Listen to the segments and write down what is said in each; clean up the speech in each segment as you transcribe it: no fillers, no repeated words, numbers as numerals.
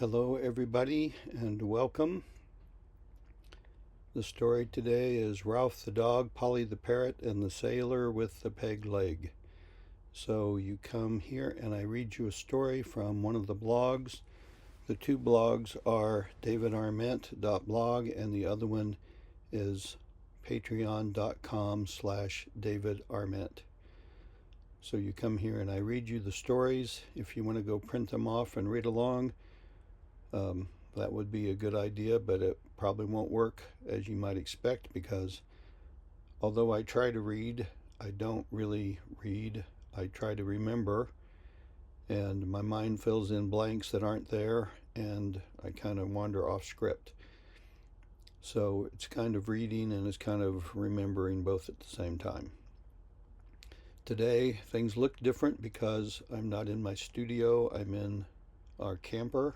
Hello, everybody, and welcome. The story today is Ralph the dog, Polly the parrot, and the sailor with the peg leg. So you come here and I read you a story from one of the blogs. The two blogs are davidarment.blog and the other one is patreon.com/davidarment. So you come here and I read you the stories. If you want to go print them off and read along, that would be a good idea, but it probably won't work as you might expect, because although I try to read, I don't really read. I try to remember, and my mind fills in blanks that aren't there, and I kind of wander off script. So it's kind of reading and it's kind of remembering both at the same time. Today things look different because I'm not in my studio. I'm in our camper.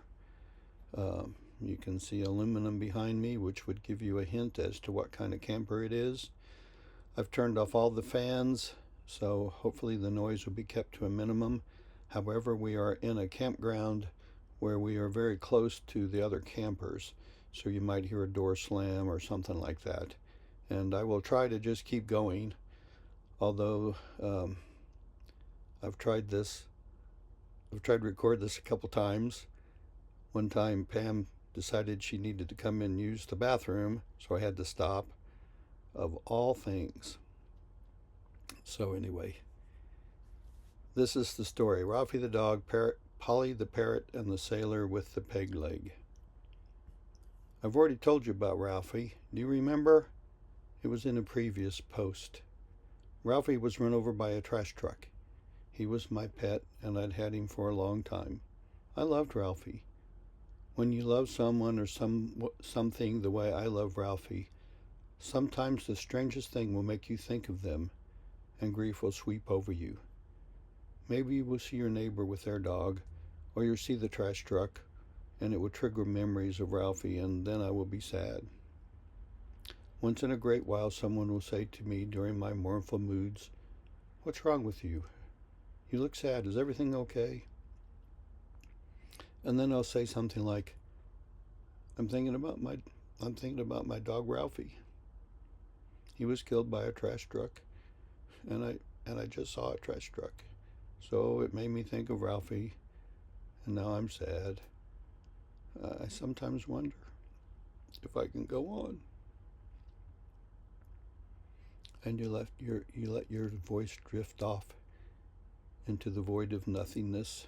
You can see aluminum behind me, which would give you a hint as to what kind of camper it is. I've turned off all the fans, so hopefully the noise will be kept to a minimum. However, we are in a campground where we are very close to the other campers, so you might hear a door slam or something like that. And I will try to just keep going, although I've tried to record this a couple times. One time Pam decided she needed to come in and use the bathroom, so I had to stop, of all things. So anyway, this is the story. Ralphy the dog, Polly the parrot, and the sailor with the peg leg. I've already told you about Ralphy. Do you remember? It was in a previous post. Ralphy was run over by a trash truck. He was my pet, and I'd had him for a long time. I loved Ralphy. When you love someone or something the way I love Ralphy, sometimes the strangest thing will make you think of them, and grief will sweep over you. Maybe you will see your neighbor with their dog, or you'll see the trash truck, and it will trigger memories of Ralphy, and then I will be sad. Once in a great while, someone will say to me during my mournful moods, "What's wrong with you? You look sad. Is everything okay?" And then I'll say something like, I'm thinking about my dog Ralphy. He was killed by a trash truck, and I just saw a trash truck. So it made me think of Ralphie, and now I'm sad. I sometimes wonder if I can go on. And you let your voice drift off into the void of nothingness.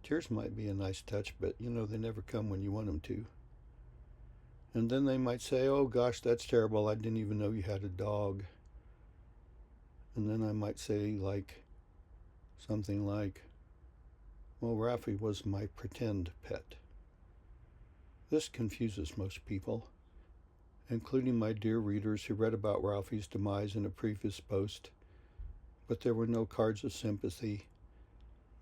Tears might be a nice touch, but they never come when you want them to. And then they might say, "Oh gosh, that's terrible. I didn't even know you had a dog." And then I might say something like, "Well, Ralphie was my pretend pet." This confuses most people, including my dear readers who read about Ralphie's demise in a previous post, but there were no cards of sympathy,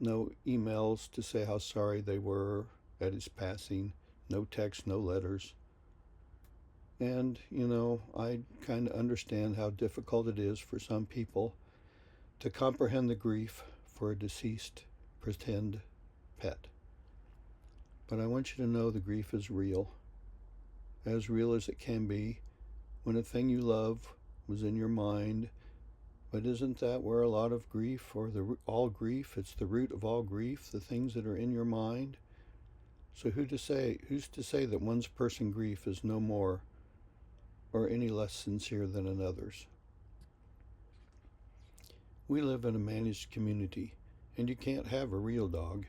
no emails to say how sorry they were at his passing, no texts, no letters. And, I kind of understand how difficult it is for some people to comprehend the grief for a deceased pretend pet. But I want you to know the grief is real as it can be when a thing you love was in your mind. But isn't that where a lot of grief, or all grief, it's the root of all grief, the things that are in your mind? So who's to say that one's person grief is no more or any less sincere than another's? We live in a managed community, and you can't have a real dog.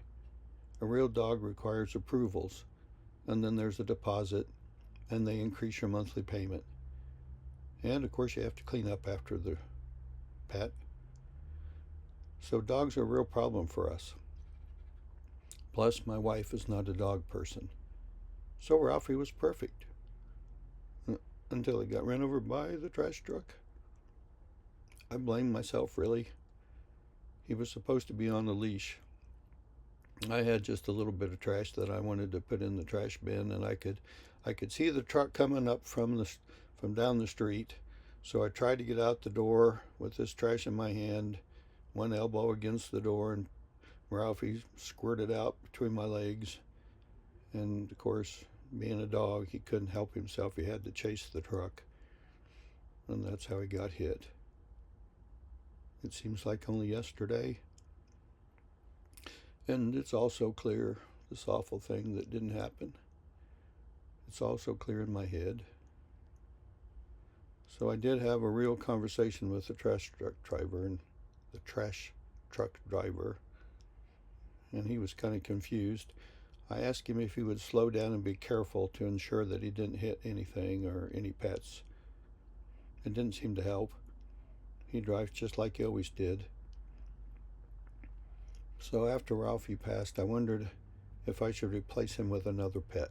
A real dog requires approvals, and then there's a deposit, and they increase your monthly payment. And of course you have to clean up after the pet. So dogs are a real problem for us. Plus, my wife is not a dog person. So Ralphie was perfect. Until he got run over by the trash truck. I blame myself, really. He was supposed to be on a leash. I had just a little bit of trash that I wanted to put in the trash bin, and I could see the truck coming up from down the street. So I tried to get out the door with this trash in my hand, one elbow against the door, and Ralphie squirted out between my legs. And of course, being a dog, he couldn't help himself. He had to chase the truck, and that's how he got hit. It seems like only yesterday. And it's also clear, this awful thing that didn't happen. It's also clear in my head. So I did have a real conversation with the trash truck driver, and he was kind of confused. I asked him if he would slow down and be careful to ensure that he didn't hit anything or any pets. It didn't seem to help. He drives just like he always did. So after Ralphie passed, I wondered if I should replace him with another pet.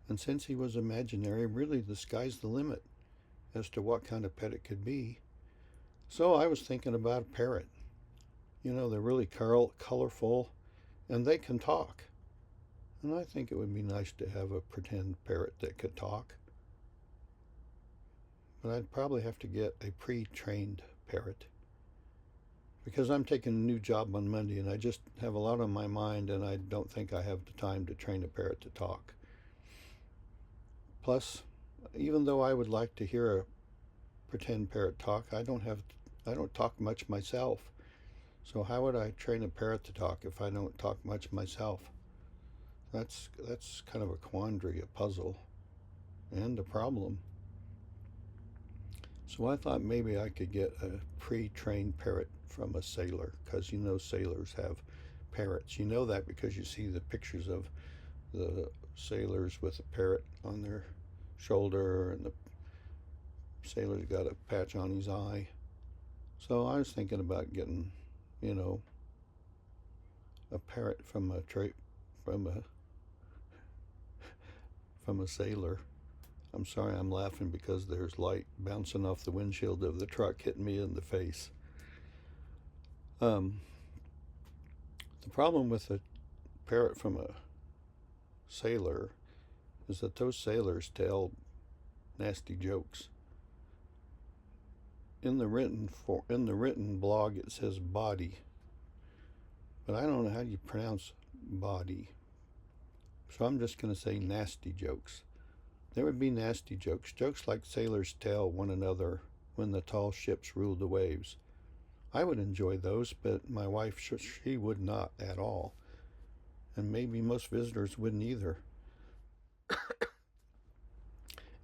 And since he was imaginary, really the sky's the limit as to what kind of pet it could be. So I was thinking about a parrot. You know, they're really colorful, and they can talk. And I think it would be nice to have a pretend parrot that could talk. But I'd probably have to get a pre-trained parrot, because I'm taking a new job on Monday and I just have a lot on my mind, and I don't think I have the time to train a parrot to talk. Plus, even though I would like to hear a pretend parrot talk, I don't talk much myself. So how would I train a parrot to talk if I don't talk much myself? That's kind of a quandary, a puzzle, and a problem. So I thought maybe I could get a pre-trained parrot from a sailor, because you know sailors have parrots. You know that because you see the pictures of the sailors with a parrot on their shoulder, and the sailor's got a patch on his eye. So I was thinking about getting, you know, a parrot from a sailor. I'm sorry, I'm laughing because there's light bouncing off the windshield of the truck hitting me in the face. The problem with a parrot from a sailor is that those sailors tell nasty jokes. In the written blog it says body, but I don't know how you pronounce body. So I'm just going to say nasty jokes. There would be nasty jokes, jokes like sailors tell one another when the tall ships ruled the waves. I would enjoy those, but my wife, she would not at all. And maybe most visitors wouldn't either.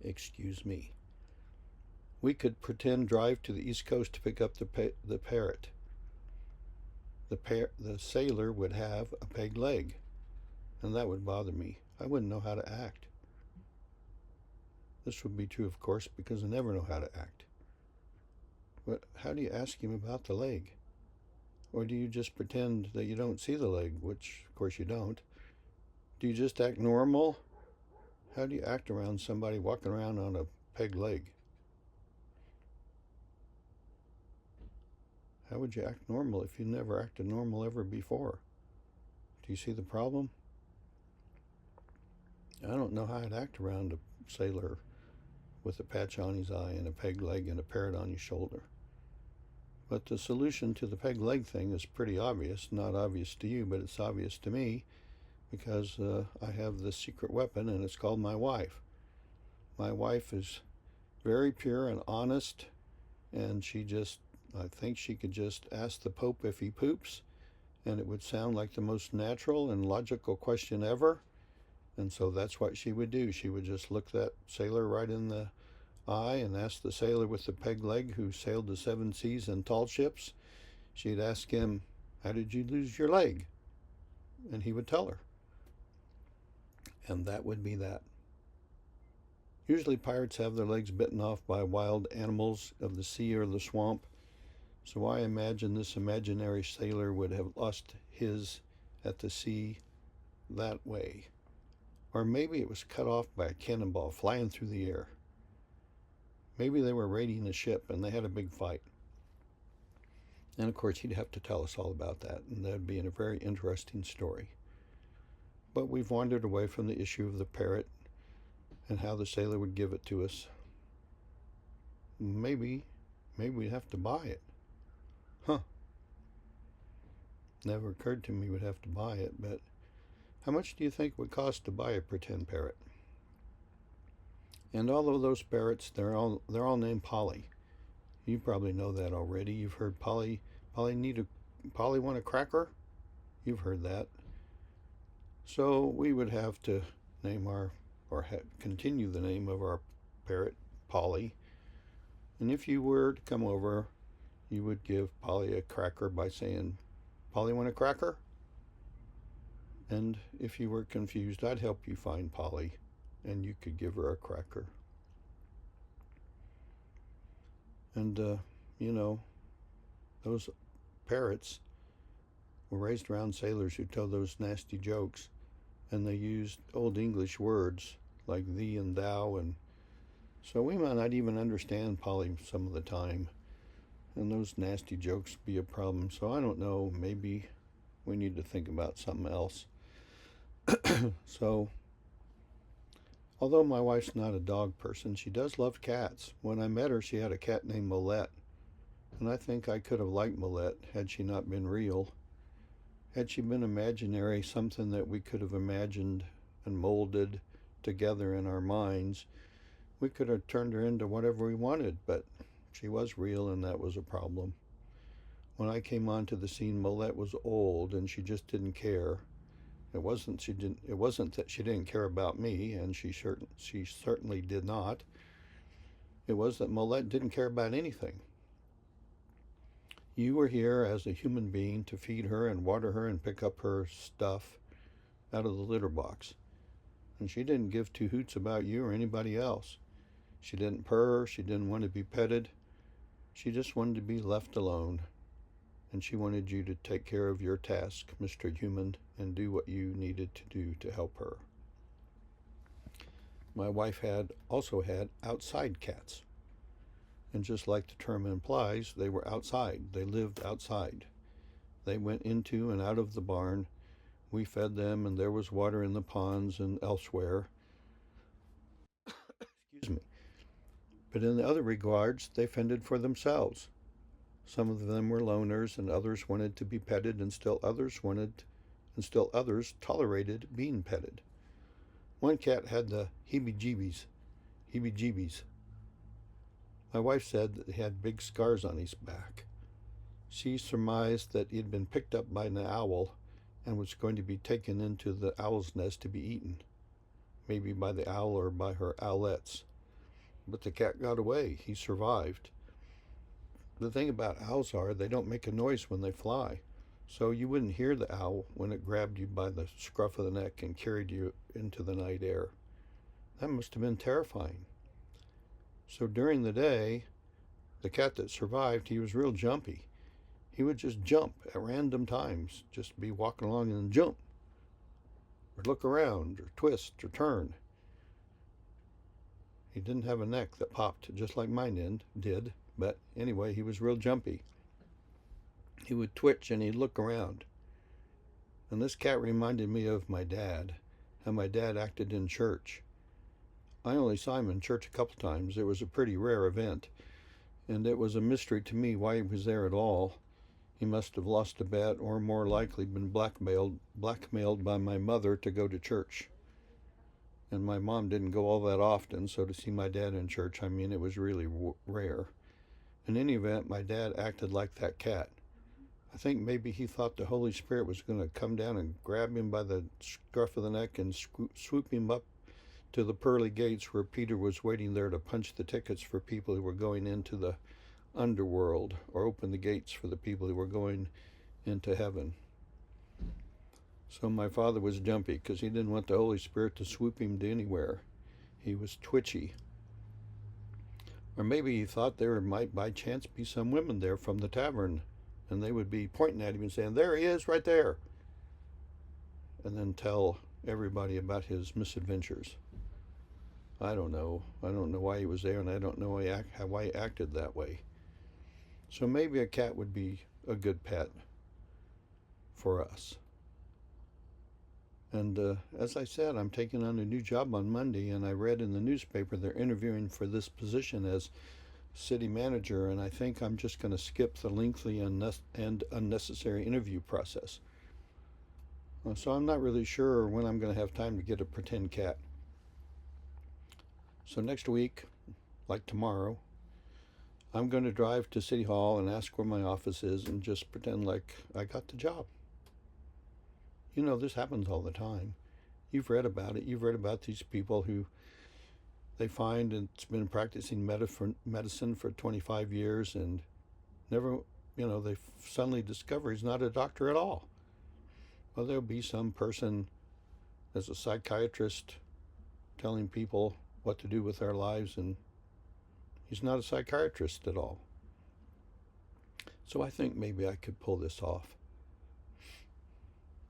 Excuse me. We could pretend drive to the East Coast to pick up the parrot. The sailor would have a peg leg, and that would bother me. I wouldn't know how to act. This would be true, of course, because I never know how to act. But how do you ask him about the leg? Or do you just pretend that you don't see the leg, which, of course, you don't? Do you just act normal? How do you act around somebody walking around on a peg leg? How would you act normal if you never acted normal ever before? Do you see the problem? I don't know how I'd act around a sailor with a patch on his eye and a peg leg and a parrot on his shoulder. But the solution to the peg leg thing is pretty obvious. Not obvious to you, but it's obvious to me, because I have this secret weapon, and it's called my wife. My wife is very pure and honest, and I think she could just ask the Pope if he poops, and it would sound like the most natural and logical question ever. And so that's what she would do. She would just look that sailor right in the eye and ask the sailor with the peg leg who sailed the 7 seas in tall ships. She'd ask him, "How did you lose your leg?" And he would tell her. And that would be that. Usually pirates have their legs bitten off by wild animals of the sea or the swamp. So I imagine this imaginary sailor would have lost his at the sea that way. Or maybe it was cut off by a cannonball flying through the air. Maybe they were raiding a ship and they had a big fight. And of course he'd have to tell us all about that, and that'd be a very interesting story. But we've wandered away from the issue of the parrot and how the sailor would give it to us. Maybe we'd have to buy it. Never occurred to me we'd have to buy it, but How much do you think it would cost to buy a pretend parrot? And all of those parrots, they're all named Polly. You probably know that already. You've heard Polly want a cracker? You've heard that. So we would have to name continue the name of our parrot Polly. And if you were to come over, you would give Polly a cracker by saying, Polly want a cracker? And if you were confused, I'd help you find Polly, and you could give her a cracker. And, you know, those parrots were raised around sailors who told those nasty jokes, and they used Old English words like thee and thou, and so we might not even understand Polly some of the time, and those nasty jokes be a problem. So I don't know, maybe we need to think about something else. So, although my wife's not a dog person, she does love cats. When I met her, she had a cat named Molette, and I think I could have liked Molette had she not been real. Had she been imaginary, something that we could have imagined and molded together in our minds, we could have turned her into whatever we wanted, but she was real, and that was a problem. When I came onto the scene, Molette was old, and she just didn't care. It wasn't that she didn't care about me, and she certainly did not. It was that Molette didn't care about anything. You were here as a human being to feed her and water her and pick up her stuff out of the litter box. And she didn't give two hoots about you or anybody else. She didn't purr, she didn't want to be petted. She just wanted to be left alone. And she wanted you to take care of your task, Mr. Human, and do what you needed to do to help her. My wife also had outside cats. And just like the term implies, they were outside. They lived outside. They went into and out of the barn. We fed them, and there was water in the ponds and elsewhere. Excuse me. But in the other regards, they fended for themselves. Some of them were loners, and others wanted to be petted, and still others tolerated being petted. One cat had the heebie-jeebies. My wife said that he had big scars on his back. She surmised that he had been picked up by an owl and was going to be taken into the owl's nest to be eaten, maybe by the owl or by her owlets. But the cat got away. He survived. The thing about owls are they don't make a noise when they fly, so you wouldn't hear the owl when it grabbed you by the scruff of the neck and carried you into the night air. That must have been terrifying. So during the day, the cat that survived, he was real jumpy. He would just jump at random times, just be walking along and jump, or look around, or twist, or turn. He didn't have a neck that popped just like mine did, but anyway, he was real jumpy. He would twitch and he'd look around. And this cat reminded me of my dad, how my dad acted in church. I only saw him in church a couple times. It was a pretty rare event, and it was a mystery to me why he was there at all. He must have lost a bet, or more likely been blackmailed by my mother to go to church. And my mom didn't go all that often, so to see my dad in church, I mean, it was really rare. In any event, my dad acted like that cat. I think maybe he thought the Holy Spirit was going to come down and grab him by the scruff of the neck and swoop him up to the pearly gates where Peter was waiting there to punch the tickets for people who were going into the underworld, or open the gates for the people who were going into heaven. So my father was jumpy because he didn't want the Holy Spirit to swoop him to anywhere. He was twitchy. Or maybe he thought there might by chance be some women there from the tavern, and they would be pointing at him and saying, "There he is, right there," and then tell everybody about his misadventures. I don't know. I don't know why he was there, and I don't know why he acted that way. So maybe a cat would be a good pet for us. And as I said, I'm taking on a new job on Monday, and I read in the newspaper they're interviewing for this position as city manager, and I think I'm just going to skip the lengthy and unnecessary interview process. So I'm not really sure when I'm going to have time to get a pretend cat. So next week, like tomorrow, I'm going to drive to City Hall and ask where my office is and just pretend like I got the job. You know, this happens all the time. You've read about it. You've read about these people who they find it's been practicing medicine for 25 years and never, they suddenly discover he's not a doctor at all. Well, there'll be some person as a psychiatrist telling people what to do with their lives, and he's not a psychiatrist at all. So I think maybe I could pull this off.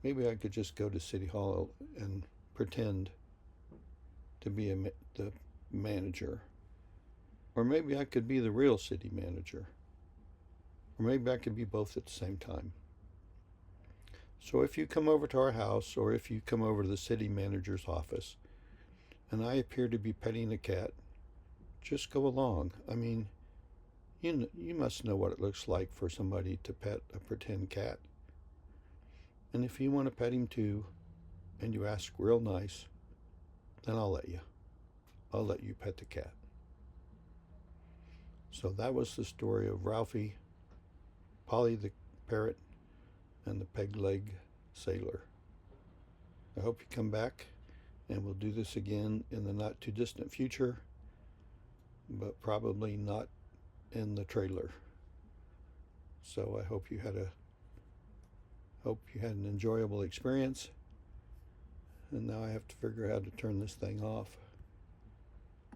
Maybe I could just go to City Hall and pretend to be the manager. Or maybe I could be the real city manager. Or maybe I could be both at the same time. So if you come over to our house, or if you come over to the city manager's office, and I appear to be petting a cat, just go along. I mean, you must know what it looks like for somebody to pet a pretend cat. And if you want to pet him too, and you ask real nice, then I'll let you. I'll let you pet the cat. So that was the story of Ralphie, Polly the parrot, and the peg-leg sailor. I hope you come back, and we'll do this again in the not too distant future, but probably not in the trailer. So I hope you had an enjoyable experience. And now I have to figure out how to turn this thing off.